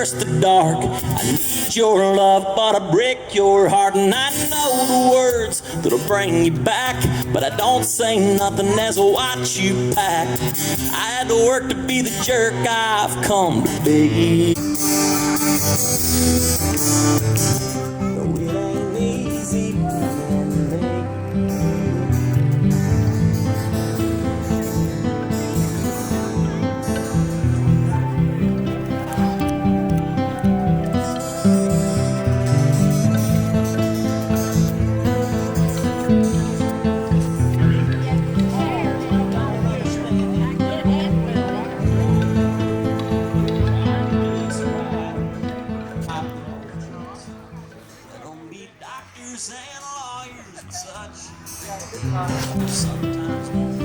curse the dark. I need your love, but I break your heart. And I know the words that'll bring you back, but I don't say nothing as I watch you pack. I had to work to be the jerk I've come to be. No, it ain't easy being me. Doctors and lawyers and such sometimes